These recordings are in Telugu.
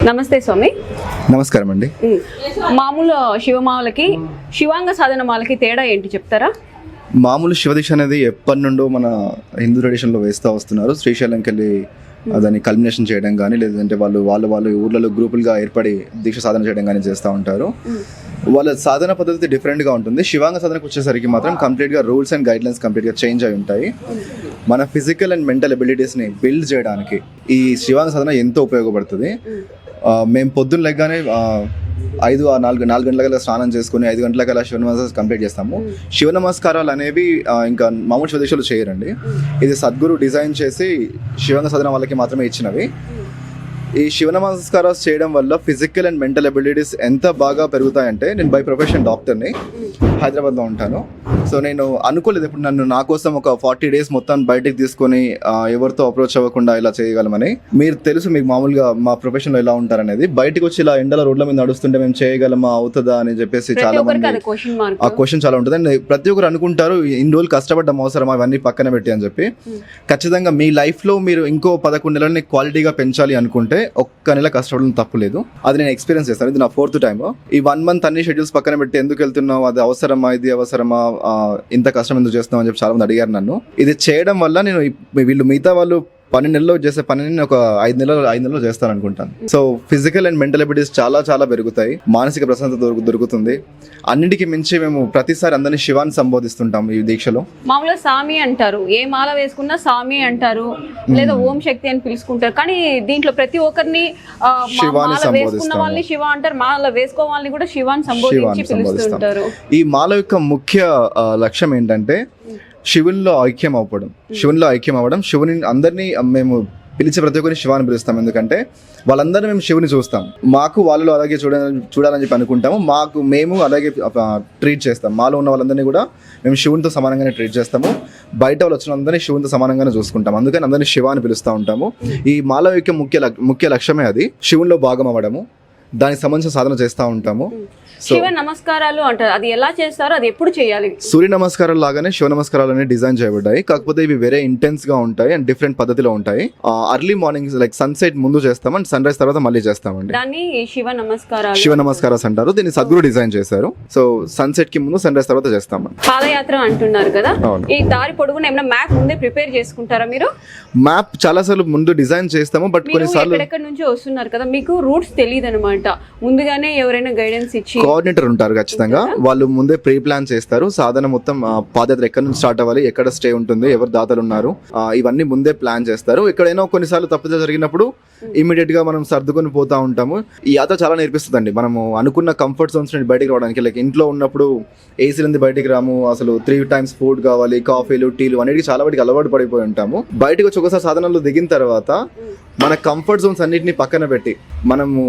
నమస్తే స్వామి. నమస్కారం అండి. మామూలు శివమాలకి శివాంగ సాధనమాలకి తేడా ఏంటి చెప్తారా? మామూలు శివదీక్ష అనేది ఎప్పటి నుండో మన హిందూ ట్రెడిషన్లో వేస్తూ వస్తున్నారు. శ్రీశైలంకి వెళ్ళి దాన్ని కల్మినేషన్ చేయడం కానీ, లేదంటే వాళ్ళు ఊర్లలో గ్రూపులుగా ఏర్పడి దీక్ష సాధన చేయడం కానీ చేస్తూ ఉంటారు. వాళ్ళ సాధన పద్ధతి డిఫరెంట్గా ఉంటుంది. శివాంగ సాధనకు వచ్చేసరికి మాత్రం కంప్లీట్గా రూల్స్ అండ్ గైడ్లైన్స్ కంప్లీట్గా చేంజ్ అయి ఉంటాయి. మన ఫిజికల్ అండ్ మెంటల్ ఎబిలిటీస్ని బిల్డ్ చేయడానికి ఈ శివాంగ సాధన ఎంతో ఉపయోగపడుతుంది. మేము పొద్దున్న లెగ్గానే 4 గంటలకల్లా స్నానం చేసుకుని 5 గంటలకల్లా శివ నమస్కారాలు కంప్లీట్ చేస్తాము. శివ నమస్కారాలు అనేవి ఇంకా మామూలు శివదీక్షలు చేయరండి. ఇది సద్గురు డిజైన్ చేసి శివాంగ సాధన వాళ్ళకి మాత్రమే ఇచ్చినవి. ఈ శివ నమస్కారాలు చేయడం వల్ల ఫిజికల్ అండ్ మెంటల్ ఎబిలిటీస్ ఎంత బాగా పెరుగుతాయంటే, నేను బై ప్రొఫెషన్ డాక్టర్ని, హైదరాబాద్లో ఉంటాను. సో నేను అనుకోలేదు ఇప్పుడు నా కోసం ఒక 40 days మొత్తం బయటకు తీసుకొని ఎవరితో అప్రోచ్ అవ్వకుండా ఇలా చేయగలమని. మీరు తెలుసు మీకు మామూలుగా మా ప్రొఫెషన్లో ఎలా ఉంటారనేది. బయటకు వచ్చి ఇలా ఎండల రోడ్ల మీద నడుస్తుంటే మేము చేయగలమా, అవుతుందా అని చెప్పేసి చాలా మంది ఆ క్వశ్చన్ చాలా ఉంటుంది. అండ్ ప్రతి ఒక్కరు అనుకుంటారు ఇన్ని రోజులు కష్టపడ్డం అవసరమా అవన్నీ పక్కన పెట్టి అని చెప్పి. ఖచ్చితంగా మీ లైఫ్లో మీరు ఇంకో 11 నెలలని క్వాలిటీగా పెంచాలి అనుకుంటే ఒక్క నెల కష్టపడడం తప్పులేదు. అది నేను ఎక్స్పీరియన్స్ చేస్తాను. ఇది నా 4th time. ఈ 1 month అన్ని షెడ్యూల్స్ పక్కన పెట్టి ఎందుకు వెళ్తున్నావు, అది అవసరమా, ఇది అవసరమా, ఇంత కష్టం ఎందుకు చేస్తున్నావు అని చెప్పి చాలా మంది అడిగారు నన్ను. ఇది చేయడం వల్ల నేను వీళ్ళు మిగతా వాళ్ళు 12 నెలల్లో చేసే పనిని ఒక 5 నెలల్లో చేస్తాను అనుకుంటాను. So physical and mental abilities చాలా పెరుగుతాయి. మానసిక ప్రశాంతత దొరుకుతుంది. అన్నిటికీ మించి మేము ప్రతిసారి అందరినీ శివాన్ని సంబోధిస్తుంటాం ఈ దీక్షలో. మామూలుగా సామి అంటారు, ఏ మాల వేసుకున్నా సామి అంటారు, లేదా ఓం శక్తి అని పిలుచుకుంటారు. కానీ దీంట్లో ప్రతి ఒక్కరిని వేసుకున్న వాళ్ళని శివ అంటారు, మాల వేసుకో వాళ్ళని కూడా శివాన్ని సంబోధించి పిలుస్తుంటారు. ఈ మాల యొక్క ముఖ్య లక్ష్యం ఏంటంటే శివునిలో ఐక్యం అవ్వడం. శివుని అందరినీ మేము పిలిచే ప్రతి ఒక్కరిని శివాన్ని పిలుస్తాం. ఎందుకంటే వాళ్ళందరినీ మేము శివుని చూస్తాం. మాకు వాళ్ళలో అలాగే చూడాలని చెప్పి అనుకుంటాము. మేము అలాగే ట్రీట్ చేస్తాం. మాలో ఉన్న వాళ్ళందరినీ కూడా మేము శివునితో సమానంగానే ట్రీట్ చేస్తాము. బయట వాళ్ళు వచ్చిన అందరినీ శివునితో సమానంగానే చూసుకుంటాం. అందుకని అందరినీ శివాన్ని పిలుస్తూ ఉంటాము. ఈ మాల యొక్క ముఖ్య లక్ష్యమే అది, శివునిలో భాగం అవ్వడము. దానికి సంబంధించిన సాధన చేస్తూ ఉంటాము. శివ నమస్కారాలు అంటారు, అది ఎలా చేస్తారో, అది ఎప్పుడు చేయాలి? సూర్య నమస్కారాలు లాగానే శివ నమస్కారాలు అనేవి డిజైన్ చేయబడ్డాయి. కాకపోతే ఇవి వెరీ ఇంటెన్స్ గా ఉంటాయి అండ్ డిఫరెంట్ పద్ధతిలో ఉంటాయి. అర్లీ మార్నింగ్ లైక్ సన్సెట్ ముందు చేస్తాం అండ్ సన్ రైజ్ తర్వాత మళ్ళీ చేస్తామండి. దాన్ని శివ నమస్కారాలు అంటారు. దీన్ని సద్గురు డిజైన్ చేశారు. సో సన్సెట్ కి ముందు సన్ రైజ్ తర్వాత చేస్తామండి. పాదయాత్ర అంటున్నారు కదా, ఈ దారి పొడుగున ఏమైనా మ్యాప్ ముందే ప్రిపేర్ చేసుకుంటారా మీరు? మ్యాప్ చాలా సార్లు ముందు డిజైన్ చేస్తాము. బట్ కొన్నిసార్లు ఎక్కడి నుంచి వస్తున్నారు కదా, మీకు రూట్స్ తెలియదు అనమాట. ముందుగానే ఎవరైనా గైడెన్స్ ఇచ్చి కోఆర్డినేటర్ ఉంటారు ఖచ్చితంగా. వాళ్ళు ముందే ప్రీ ప్లాన్ చేస్తారు. సాధన మొత్తం పాదయాత్ర ఎక్కడి నుంచి స్టార్ట్ అవ్వాలి, ఎక్కడ స్టే ఉంటుంది, ఎవరు దాతలు ఉన్నారు, ఇవన్నీ ముందే ప్లాన్ చేస్తారు. ఎక్కడైనా కొన్నిసార్లు తప్పుగా జరిగినప్పుడు ఇమీడియట్ గా మనం సర్దుకొని పోతా ఉంటాము. ఈ యాత్ర చాలా నేర్పిస్తుందండి. మనము అనుకున్న కంఫర్ట్ జోన్స్ నుండి బయటకు రావడానికి. లైక్ ఇంట్లో ఉన్నప్పుడు ఏసీ నుండి బయటికి రాము, అసలు 3 times ఫుడ్ కావాలి, కాఫీలు, టీలు అన్నిటికీ చాలా వాటికి అలవాటు పడిపోయి ఉంటాము. బయటకు వచ్చి ఒకసారి సాధనలో దిగిన తర్వాత మన కంఫర్ట్ జోన్స్ అన్నిటిని పక్కన పెట్టి మనము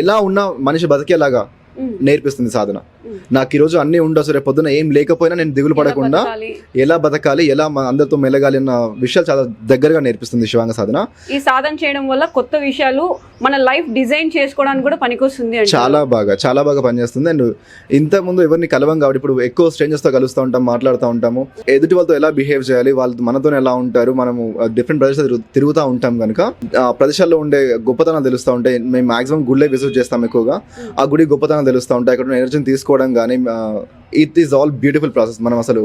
ఎలా ఉన్నా మనిషి బతికేలాగా నేర్పిస్తుంది సాధన. నాకు ఈరోజు అన్ని ఉండొచ్చు, రేపు పొద్దున ఏం లేకపోయినా నేను దిగులు పడకుండా ఎలా బతకాలి, ఎలా అందరితో మెలగాలి అన్న విషయాలు చాలా దగ్గరగా నేర్పిస్తుంది శివాంగ సాధన. ఈ సాధన చేయడం వల్ల కొత్త విషయాలు మన లైఫ్ డిజైన్ చేసుకోవడానికి కూడా పనికొస్తుంది. చాలా బాగా పనిచేస్తుంది. అండ్ ఇంత ముందు ఎవరిని కలవం కాబట్టి ఇప్పుడు ఎక్కువ స్ట్రేంజర్స్ తో కలుస్తూ ఉంటాం, మాట్లాడుతూ ఉంటాము. ఎదుటి వాళ్ళతో ఎలా బిహేవ్ చేయాలి, వాళ్ళు మనతో ఎలా ఉంటారు, మనము డిఫరెంట్ ప్రదేశాలు తిరుగుతూ ఉంటాం కనుక ప్రదేశాల్లో ఉండే గొప్పతనం తెలుస్తూ ఉంటాయి. మేము మాక్సిమం గుళ్ళే విజిట్ చేస్తాం ఎక్కువగా. ఆ గుడి గొప్పతనం తెలుస్తూ ఉంటాయి. అక్కడ ఎనర్జీని తీసుకోవడం కానీ, it is all beautiful process. మనం అసలు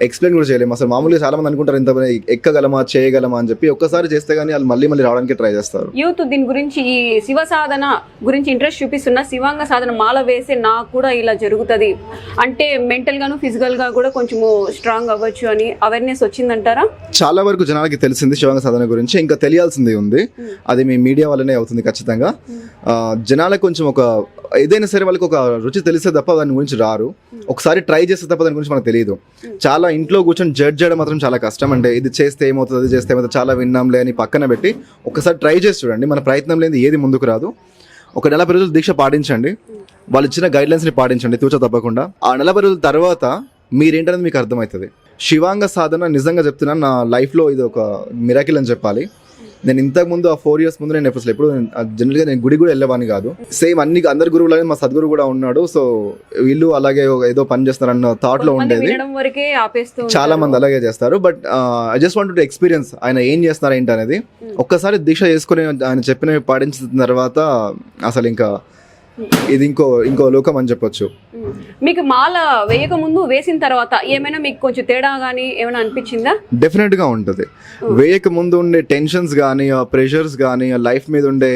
ఎక్స్ప్లెయిన్ కూడా చేయలేము. అసలు మామూలుగా చాలా మంది అనుకుంటారు ఇంత ఎక్కగలమా, చేయగలమా అని చెప్పి. ఒక్కసారి చేస్తే గానీ వాళ్ళు మళ్ళీ రావడానికి ట్రై చేస్తారు. యూత్ దీని గురించి, ఈ శివ సాధన గురించి ఇంట్రెస్ట్ చూపిస్తున్న, శివాంగ సాధన మాల వేస్తే నాకు కూడా ఇలా జరుగుతుంది అంటే మెంటల్ గాను ఫిజికల్ గా కూడా కొంచెం స్ట్రాంగ్ అవ్వచ్చు అని అవేర్నెస్ వచ్చిందంటారా? చాలా వరకు జనాలకి తెలిసింది శివాంగ సాధన గురించి. ఇంకా తెలియాల్సింది ఉంది. అది మీ మీడియా వల్లనే అవుతుంది ఖచ్చితంగా. జనాలకు కొంచెం ఏదైనా సరే వాళ్ళకి ఒక రుచి తెలిస్తే తప్ప దాని గురించి రారు. ఒకసారి ట్రై చేస్తే తప్ప దాని గురించి మనకు తెలియదు. చాలా ఇంట్లో కూర్చొని జడ్జ్ చేయడం మాత్రం చాలా కష్టం. అంటే ఇది చేస్తే ఏమవుతుంది, అది చేస్తే ఏమవుతుంది, చాలా విన్నాంలే అని పక్కన పెట్టి ఒకసారి ట్రై చేసి చూడండి. మన ప్రయత్నం లేని ఏది ముందుకు రాదు. ఒక 40 రోజులు దీక్ష పాటించండి. వాళ్ళు ఇచ్చిన గైడ్లైన్స్ని పాటించండి తూచ తప్పకుండా. ఆ 40 రోజుల తర్వాత మీరేంటనేది మీకు అర్థమవుతుంది. శివాంగ సాధన నిజంగా చెప్తున్నాను, నా లైఫ్లో ఇది ఒక మిరాకిల్ అని చెప్పాలి. నేను ఇంతకు ముందు ఆ 4 years ముందు నేను అసలు ఎప్పుడు జనరల్గా నేను గుడి కూడా వెళ్ళేవాడిని కాదు. సేమ్ అందరి గురువులనే మా సద్గురు కూడా ఉన్నాడు. సో వీళ్ళు అలాగే ఏదో పని చేస్తారన్న థాట్ లో ఉండేది. వినడం వరకే ఆపేస్తూ చాలా మంది అలాగే చేస్తారు. But I just want to experience ఆయన ఏం చేస్తున్నారు ఏంటి అనేది. ఒక్కసారి దీక్ష చేసుకుని ఆయన చెప్పినవి పాటించిన తర్వాత అసలు ఇంకా ఇది ఇంకో లోకం అని చెప్పొచ్చు. మీకు మాల వేయక ముందు వేసిన తర్వాత ఏమైనా మీకు కొంచెం తేడా కానీ ఏమైనా అనిపించిందా? డెఫినెట్ గా ఉంటుంది. వేయక ముందు ఉండే టెన్షన్స్ కానీ ప్రెషర్స్ కానీ లైఫ్ మీద ఉండే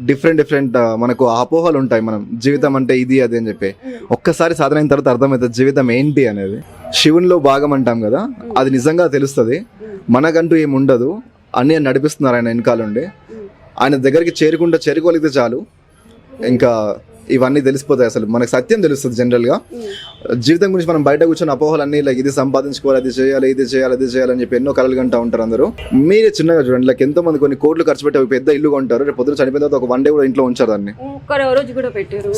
డిఫరెంట్ మనకు అపోహలు ఉంటాయి. మనం జీవితం అంటే ఇది అది అని చెప్పి ఒక్కసారి సాధన అయిన తర్వాత అర్థమవుతుంది జీవితం ఏంటి అనేది. శివునిలో భాగం అంటాం కదా, అది నిజంగా తెలుస్తుంది. మనకంటూ ఏమి ఉండదు, అన్నీ నడిపిస్తున్నారు ఆయన వెనకాలండి. ఆయన దగ్గరికి చేరుకోగలిగితే చాలు, ఇంకా ఇవన్నీ తెలిసిపోతాయి. అసలు మనకు సత్యం తెలుస్తుంది. జనరల్గా జీవితం గురించి మనం బయట కూర్చొని అపోహలన్నీ లైక్ ఇది సంపాదించుకోవాలి, అది చేయాలి అని చెప్పి ఎన్నో కలలు కంటూ ఉంటారు అందరూ. మీరే చిన్నగా చూడండి, లైక్ ఎంతో మంది కొన్ని కోట్లు ఖర్చు పెట్టి పెద్ద ఇల్లు కొంటారు, రేపు పొద్దున చనిపోయిన తర్వాత ఒక 1 day కూడా ఇంట్లో ఉంచారు దాన్ని.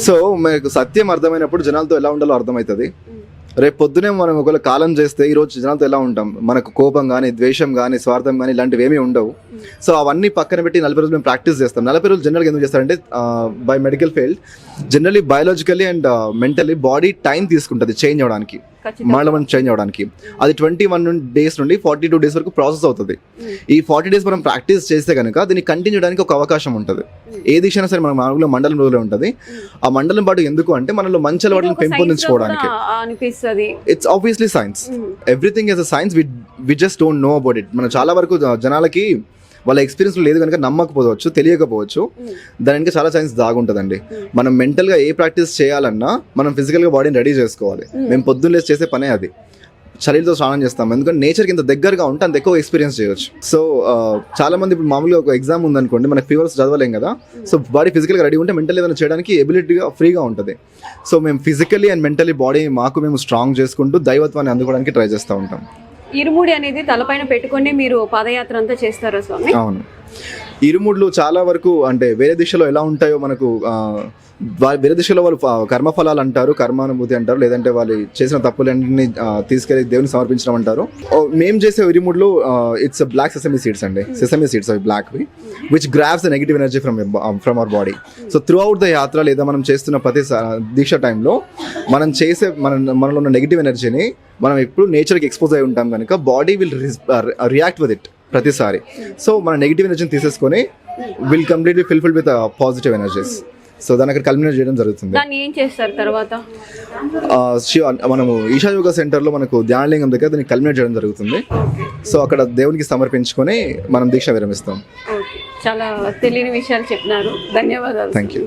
సో మీకు సత్యం అర్థమైనప్పుడు జనాలతో ఎలా ఉండాలో అర్థమవుతుంది. రేపు పొద్దునే మనం ఒకవేళ కాలం చేస్తే ఈ రోజు జనాలతో ఎలా ఉంటాం, మనకు కోపం కానీ ద్వేషం కానీ స్వార్థం కానీ ఇలాంటివి ఏమీ ఉండవు. సో అవన్నీ పక్కన పెట్టి 40 రోజులు మేము ప్రాక్టీస్ చేస్తాం. 40 రోజులు జనరల్గా ఎందుకు చేస్తారంటే by medical field generally biologically and mentally body time తీసుకుంటుంది చేంజ్ అవడానికి, మళ్ళీ మనం చేంజ్ అవడానికి. అది 21 days నుండి 42 days వరకు ప్రాసెస్ అవుతుంది. ఈ 40 days మనం ప్రాక్టీస్ చేస్తే కనుక దీన్ని కంటిన్యూ చేయడానికి ఒక అవకాశం ఉంటుంది. ఏ దీక్ష అయినా సరే మన మామూలుగా మండలం రోజులో ఉంటుంది. ఆ మండలం పాటు ఎందుకు అంటే మనలో మంచి అలవాట్లను పెంపొందించుకోవడానికి. It's obviously science, everything is a science, we just don't know about it. మనం చాలా వరకు జనాలకి వాళ్ళ ఎక్స్పీరియన్స్ లేదు కనుక నమ్మకపోవచ్చు, తెలియకపోవచ్చు. దానికి చాలా సైన్స్ దాగుంటుందండి. మనం మెంటల్గా ఏ ప్రాక్టీస్ చేయాలన్నా మనం ఫిజికల్గా బాడీని రెడీ చేసుకోవాలి. మేము పొద్దున్న చేసే పనే అది. చలితో స్నానం చేస్తాం, ఎందుకంటే నేచర్కి ఇంత దగ్గరగా ఉంటే అంత ఎక్కువ ఎక్స్పీరియన్స్ చేయొచ్చు. సో చాలా మంది ఇప్పుడు మామూలుగా ఒక ఎగ్జామ్ ఉందనుకోండి, మనకి ఫీవర్స్ చదవలేం కదా. సో బాడీ ఫిజికల్గా రెడీ ఉంటే మెంటల్ ఏదైనా చేయడానికి ఎబిలిటీగా ఫ్రీగా ఉంటుంది. సో మేము ఫిజికల్లీ అండ్ మెంటలీ బాడీ మేము స్ట్రాంగ్ చేసుకుంటూ దైవత్వాన్ని అందుకోవడానికి ట్రై చేస్తూ ఉంటాం. ఇరుముడి అనేది తలపైన పెట్టుకొని మీరు పాదయాత్ర అంతా చేస్తారా స్వామి? అవును. ఇరుముడులు చాలా వరకు అంటే వేరే దిశలో ఎలా ఉంటాయో మనకు వేరే దిశలో వాళ్ళు కర్మఫలాలు అంటారు, కర్మానుభూతి అంటారు, లేదంటే వాళ్ళు చేసిన తప్పులన్నింటినీ తీసుకెళ్లి దేవుని సమర్పించడం అంటారు. మేము చేసే ఇరుముడులు ఇట్స్ బ్లాక్ సెసమీ సీడ్స్ అండి. సెసమీ సీడ్స్ అవి బ్లాక్వి which grabs the negative energy from our body. So throughout the యాత్ర లేదా మనం చేస్తున్న ప్రతి దీక్ష టైంలో మనం చేసే మనలో ఉన్న నెగిటివ్ ఎనర్జీని మనం ఎప్పుడు నేచర్కి ఎక్స్పోజ్ అయి ఉంటాం కనుక body will react with it ప్రతిసారి. సో మన నెగిటివ్ ఎనర్జీని తీసేసుకొని will completely fulfilled with positive energies. So దాన్ని అక్కడ కల్మినేట్ చేయడం జరుగుతుంది. దాన్ని ఏం చేస్తారు తర్వాత? మనము ఈశా యోగా సెంటర్లో మనకు ధ్యానలింగం దగ్గర దాన్ని కల్మినేట్ చేయడం జరుగుతుంది. సో అక్కడ దేవునికి సమర్పించుకొని మనం దీక్ష విరమిస్తాం. చాలా తెలియని విషయాలు చెప్పినారు, ధన్యవాదాలు. Thank you.